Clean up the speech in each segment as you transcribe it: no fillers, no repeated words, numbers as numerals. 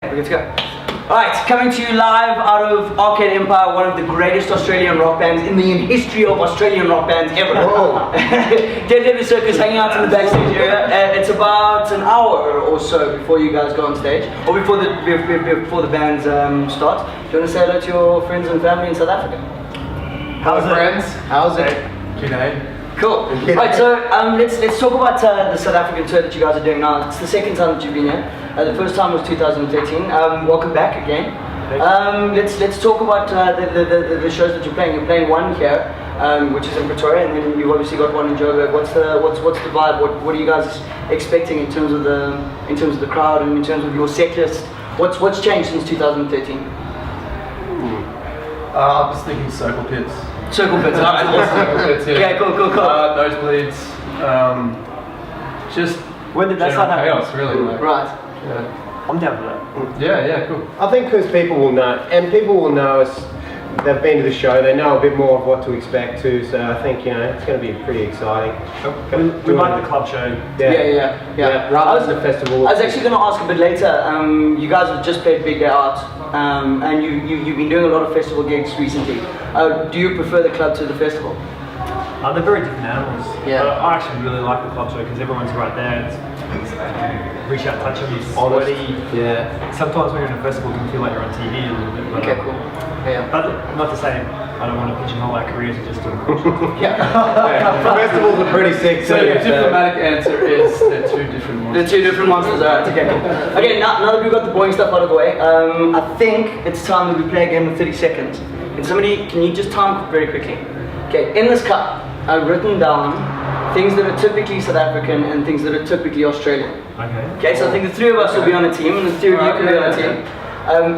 Let's go. Alright, coming to you live out of Arcade Empire, one of the greatest Australian rock bands in the history of Australian rock bands ever. Letter Circus hanging out in the backstage area. It's about an hour or so before you guys go on stage, or before the bands start. Do you want to say hello to your friends and family in South Africa? How's friends? How's it? G'day. Cool. Right, so let's talk about the South African tour that you guys are doing now. It's the second time that you've been here. The first time was 2013. Welcome back again. Let's talk about the shows that you're playing. You're playing one here, which is in Pretoria, and then you've obviously got one in Joburg. What's the vibe? What are you guys expecting in terms of the crowd and in terms of your set list? What's changed since 2013? I was thinking circle pits. Circle pits. Circle pits, yeah. Okay, cool. Nosebleeds. Just When did that start happening? chaos, really. Like, Right. yeah. I'm down for that. Yeah, cool. I think because people will know us, they've been to the show, they know a bit more of what to expect too, so I think, it's going to be pretty exciting. We like the club show. Yeah. Rather than the festival. I was actually going to ask a bit later, you guys have just played Big Day Out, and you've been doing a lot of festival gigs recently. Do you prefer the club to the festival? They're very different animals. Yeah. But I actually really like the club show because everyone's right there. Reach out, touch them, it's sweaty. Yeah. Sometimes when you're in a festival, you can feel like you're on TV a little bit. But, Okay, cool. Yeah. But not to say I don't want to pigeonhole our careers to just doing Festivals are pretty sick So too. the diplomatic answer is they're two different ones. The two different monsters, alright, okay. Okay, now that we've got the boring stuff out of the way, I think it's time that we play a game of 30 seconds. Can you just time very quickly? Okay, in this cup, I've written down things that are typically South African and things that are typically Australian. Okay, so I think the three of us will be on a team and the three of you can be on a team.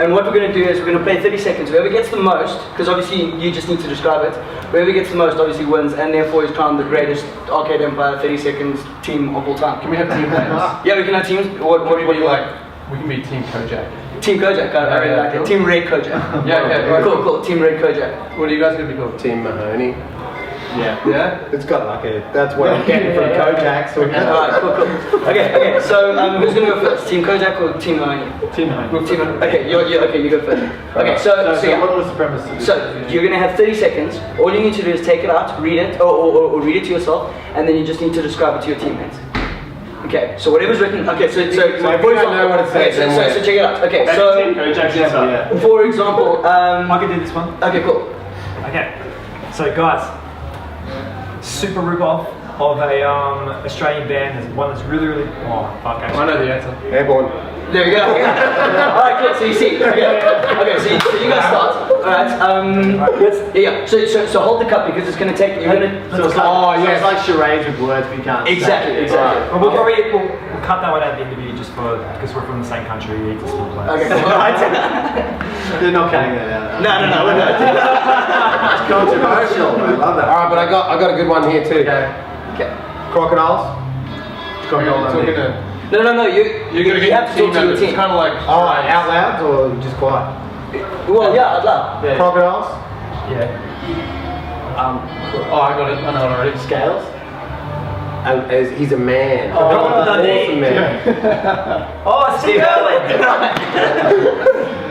And what we're going to do is we're going to play 30 seconds. Whoever gets the most, because obviously you just need to describe it, whoever gets the most obviously wins and therefore is crowned the greatest Arcade Empire 30 seconds team of all time. Can we have team names? Yeah, we can have teams. What do you like? We can be Team Kojak. Team Kojak, I really like it. Team Red Kojak. Yeah. Cool. Team Red Kojak. What are you guys going to be called? Team Mahoney. Yeah? It's got that's what I'm getting from Kojak. So Alright, cool. Okay, so who's going to go first? Team Kojak or Team Mahoney? Team Mahoney. Okay, you go first. Okay, so yeah. What was the premise? So you're going to have 30 seconds. All you need to do is take it out, read it, or read it to yourself, and then you just need to describe it to your teammates. Okay, so whatever's written. Okay, so if you don't know what it says, so check it out. Okay, so for example, I can do this one. Okay, cool. Okay, so guys, super rip-off of a Australian band. There's one that's really I know the answer. Airborne. There we go. Alright, cool. So you see. Okay. So you guys start. Alright. Yeah. So hold the cup because it's going to take. You're going to. So it's like charades with words, but you can't. Exactly. Well, we'll cut that one out of the interview just because we're from the same country. We need to still play. Okay. They're not cutting that out. No. We're not. It's controversial. I love that. All right, but I got a good one here too. Okay. Crocodiles. No. You have to talk to your team. It's kind of like. Oh, out loud or just quiet? Well, yeah, I'd love. Yeah. Crocodiles. Yeah. I got it. I know it already. Scales. He's a man. Awesome man. Oh, Steve Irwin.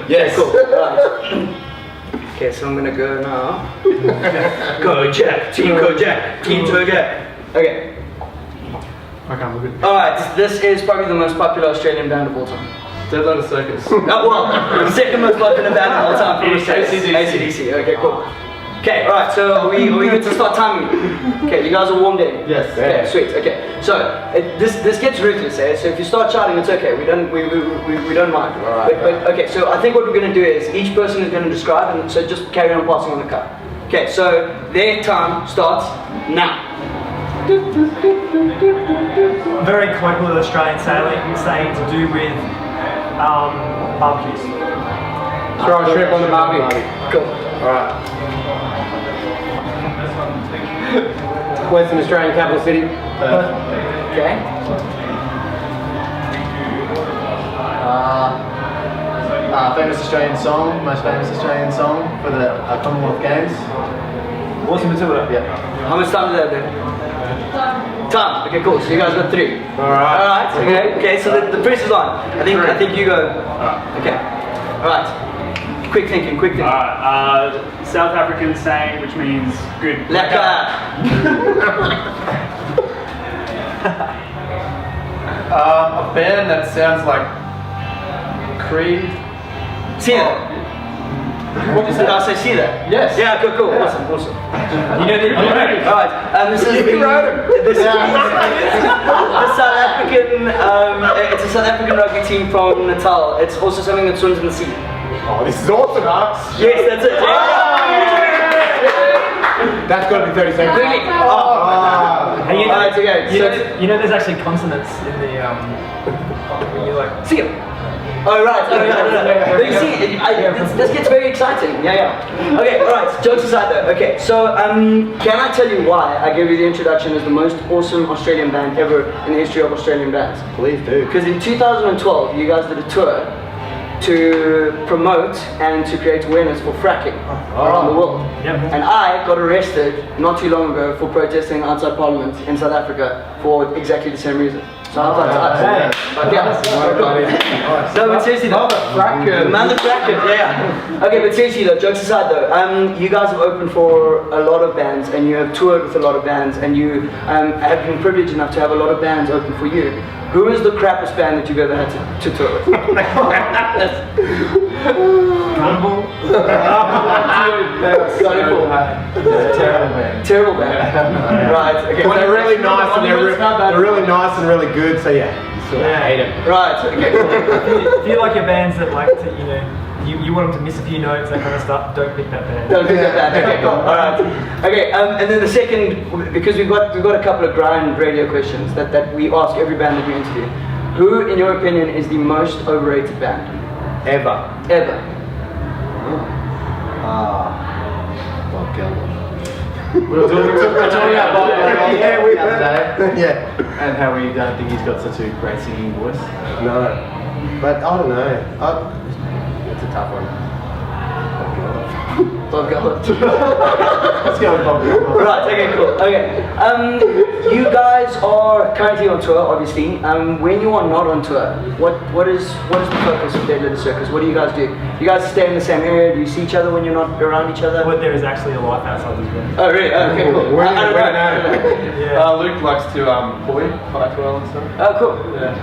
Yes. Cool. Okay, so I'm gonna go now. Kojak, Team Kojak, Team Kojak. Okay. Alright, this is probably the most popular Australian band of all time. Letter Circus. The second most popular band of all time for AC/DC. Okay, cool. Okay, alright, so are we good to start timing? Okay, you guys are warmed in? Yes. Okay, sweet. Okay, so this gets ruthless, eh? So if you start shouting, it's okay. We don't mind. All right. But okay, so I think what we're going to do is each person is going to describe, and so just carry on passing on the cup. Okay, so their time starts now. Very colloquial Australian saying to do with barbecues. Throw a shrimp on the barbie. Cool. Alright. Western Australian capital city. Okay. Famous Australian song, most famous Australian song for the Commonwealth Games. What's the Matilda? Yeah. How much time does that do? Time. Okay, cool. So you guys got 3. Alright. Alright, okay, so the press is on. I think you go. Okay. Alright. Quick thinking. South African saying which means good. Lekker. A band that sounds like Creed. See that? What did I say? See that? Yes. Yeah, cool. Awesome. You know the Alright, this is the South African, it's a South African rugby team from Natal. It's also something that swims in the sea. Oh, this is awesome, Alex. Yes, that's it. That's got to be 30 seconds. Really? And you know, Alright, okay. you know there's actually consonants in the when you like. See you. Oh right, but you see, this gets very exciting. Yeah. Okay, alright, jokes aside though. Okay, so can I tell you why I gave you the introduction as the most awesome Australian band ever in the history of Australian bands? Please do. Because in 2012, you guys did a tour to promote and to create awareness for fracking around the world. Yep. And I got arrested not too long ago for protesting outside Parliament in South Africa for exactly the same reason. So I thought No, but seriously though. Another fracker, yeah. Okay, but seriously though, jokes aside though, you guys have opened for a lot of bands and you have toured with a lot of bands and you have been privileged enough to have a lot of bands open for you. Who is the crappiest band that you've ever had to tour with? Carnival. Terrible band. Right. Okay. Well, they're really nice and they're really nice and really good. So yeah, I hate them. Right. Okay. If you like your bands that like to, you want them to miss a few notes, that kind of stuff, don't pick that band. Don't pick that band. Okay. Cool. All right. Okay. And then the second, because we've got a couple of grind radio questions that we ask every band that we interview. Who, in your opinion, is the most overrated band Ever. ever? Bob Geldof. We were talking about Bob Geldof Yeah, the other day, Yeah. And how we don't think he's got such a great singing voice. No. But I don't know. It's a tough one. Bob Geldof. Let's go with Bob Geldof. Right. Okay. Cool. Okay. You guys are currently on tour, obviously. When you are not on tour, what is the focus of Letter Circus? What do you guys do? You guys stay in the same area? Do you see each other when you're not around each other? But there is actually a life outside this room. Oh really? Oh, okay. Cool. Where I don't know. Yeah. Luke likes to play well and stuff. Oh cool. Yeah.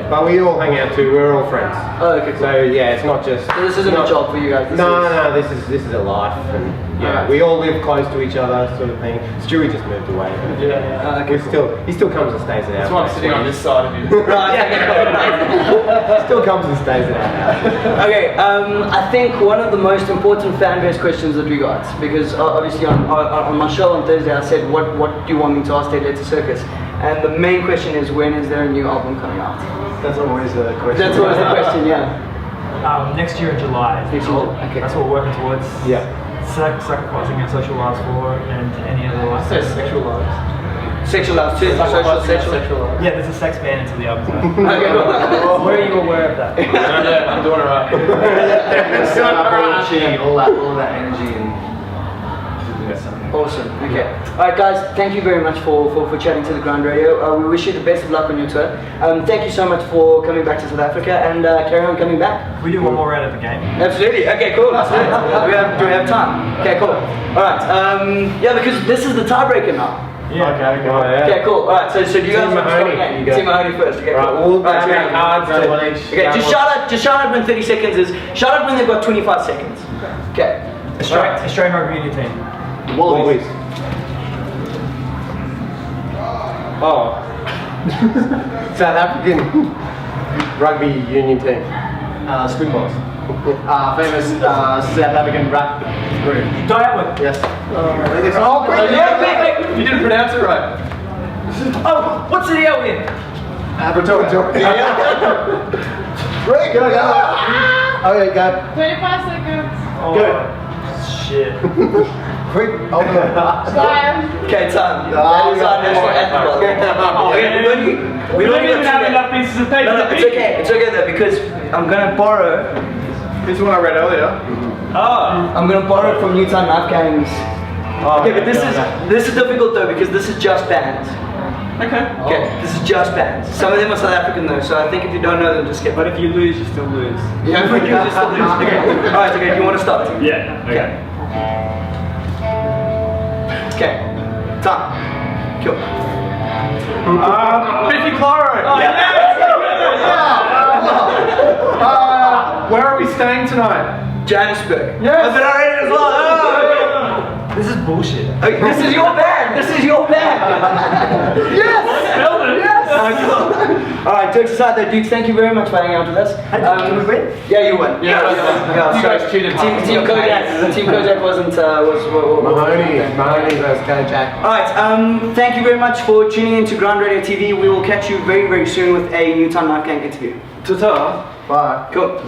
But we all hang out too. We're all friends. Oh okay. Cool. So yeah, it's not just. So this isn't a job for you guys. No, this is a life, and yeah, Alright. we all live close to each other, sort of thing. Stewie just moved away. But Yeah. Okay. he still comes and stays at our That's why I'm place. sitting on this side of you. Right. Okay. Still comes and stays at our house. Okay, I think one of the most important fan base questions that we got, because obviously on my show on Thursday I said, what do you want me to ask at Letter Circus? And the main question is, when is there a new album coming out? That's always the question. That's always the question, yeah. Next year in July. Next year, okay. That's what we're working towards. Yeah. Sacrificing our social lives for and any other life. Say sexual lives. Sexual lives too, social. lives. Yeah, there's a sex ban until the album's out. Okay, cool. Were you aware of that? Yeah, I'm doing alright. all that energy and doing something. Awesome, okay. Alright guys, thank you very much for chatting to the Ground Radio. We wish you the best of luck on your tour. Thank you so much for coming back to South Africa and carry on coming back. We do one more round of the game. Absolutely. Okay, cool. Let's do it. Do we have time? Okay, cool. Alright, yeah, because this is the tiebreaker now. Yeah. Okay, Oh, yeah. Okay, cool. Alright, so do you guys want to start Mahoney, again? you go. Team Mahoney first. Okay, Right, cool. we'll Alright, make cards Round to- one each. Okay, just shout out when 30 seconds is. Shout out when they've got 25 seconds. Okay. Australian rugby union team. Wallabies. Oh. South African rugby union team. Springboks. Famous South African rap group. Diatwood. Yes. Oh, great. You didn't pronounce it right. Oh, what's the deal with? Pretoria. Great. Go. Okay, go. 25 seconds. Oh, Good. Shit. Quick. Time. Okay, time. That is our national anthem. Okay, we don't even have enough pieces of paper. No, it's okay. It's okay though, because I'm gonna borrow. This is one I read earlier. I'm gonna borrow from Newtown Knife Gangs. Okay, but this is difficult though because this is just bands. Okay, this is just bands. Some of them are South African though, so I think if you don't know them, just skip. But if you lose, you still lose. Yeah, if we do, just still lose. Okay. Alright, okay, do you want to start? Yeah. Okay. Okay. Time. Cool. Biffy Clyro. Oh, Where are we staying tonight? Johannesburg. Yes. Was it already as well? Oh, This is bullshit. okay. This is your band. This is your band. Yes. Alright, jokes aside though, dudes, thank you very much for hanging out with us. Did we win? Yeah, you won. Yeah, yeah. you guys cheated. Team Kojak wasn't, Mahoney versus Kojak. Alright, thank you very much for tuning in to Ground Radio TV. We will catch you very, very soon with a Newtown Night Gang interview. Ta-ta. Bye. Cool.